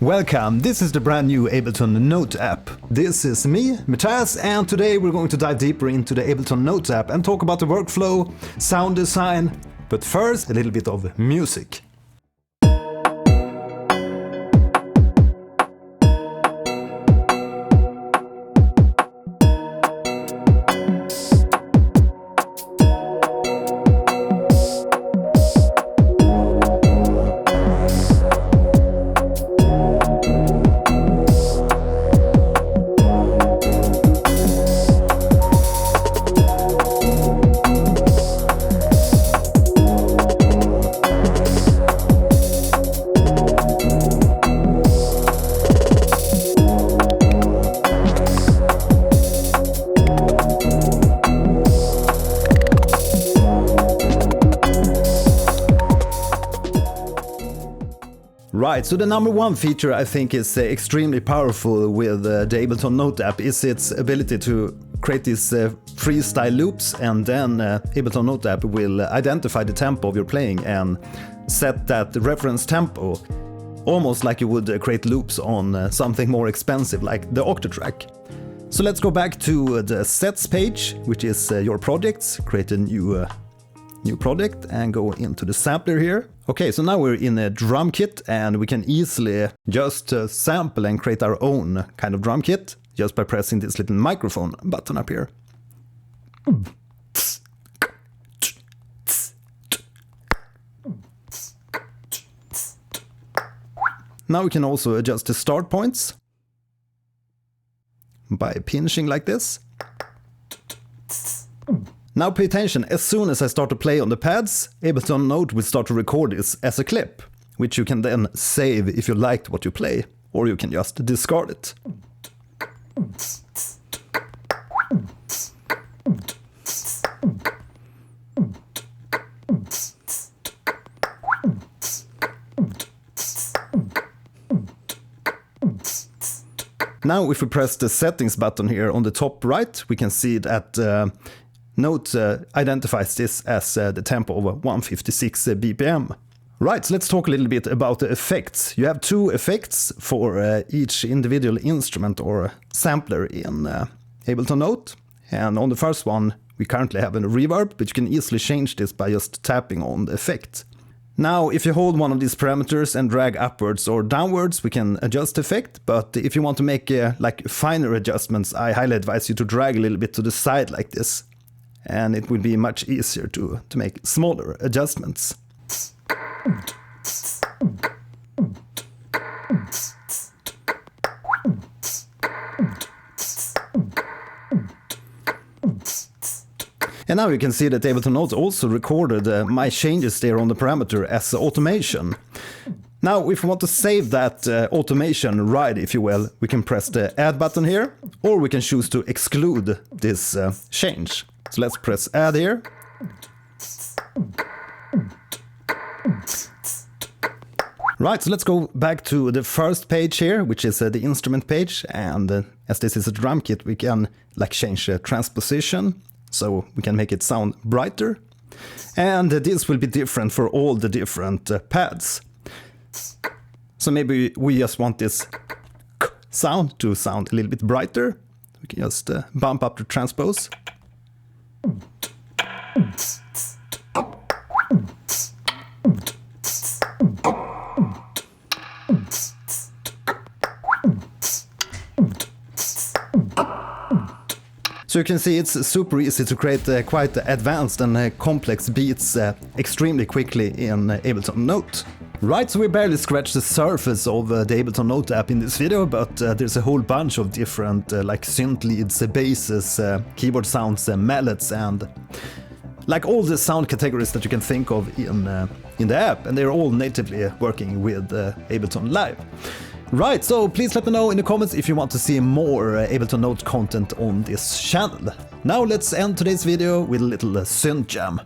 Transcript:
Welcome, this is the brand new Ableton Note app. This is me, Mattias, and today we're going to dive deeper into the Ableton Note app and talk about the workflow, sound design, but first a little bit of music. Right, so the number one feature I think is extremely powerful with the Ableton Note app is its ability to create these freestyle loops, and then Ableton Note app will identify the tempo of your playing and set that reference tempo, almost like you would create loops on something more expensive like the Octatrack. So let's go back to the sets page, which is your projects, create a new project and go into the sampler here. Okay, so now we're in a drum kit and we can easily just sample and create our own kind of drum kit just by pressing this little microphone button up here. Now we can also adjust the start points by pinching like this. Now pay attention, as soon as I start to play on the pads, Ableton Note will start to record this as a clip, which you can then save if you liked what you play, or you can just discard it. Now if we press the settings button here on the top right, we can see that Note identifies this as the tempo of 156 BPM. Right, so let's talk a little bit about the effects. You have two effects for each individual instrument or sampler in Ableton Note. And on the first one, we currently have a reverb, but you can easily change this by just tapping on the effect. Now, if you hold one of these parameters and drag upwards or downwards, we can adjust the effect. But if you want to make like finer adjustments, I highly advise you to drag a little bit to the side like this. And it will be much easier to make smaller adjustments. And now you can see that Ableton Note also recorded my changes there on the parameter as automation. Now, if we want to save that automation right, if you will, we can press the add button here, or we can choose to exclude this change. So let's press add here. Right, so let's go back to the first page here, which is the instrument page. And as this is a drum kit, we can like change transposition, so we can make it sound brighter. And this will be different for all the different pads. So maybe we just want this sound to sound a little bit brighter. We can just bump up the transpose. So you can see it's super easy to create quite advanced and complex beats extremely quickly in Ableton Note. Right, so we barely scratched the surface of the Ableton Note app in this video, but there's a whole bunch of different like synth leads, basses, keyboard sounds, mallets, and like all the sound categories that you can think of in the app, and they're all natively working with Ableton Live. Right, so please let me know in the comments if you want to see more Ableton Note content on this channel. Now let's end today's video with a little synth jam.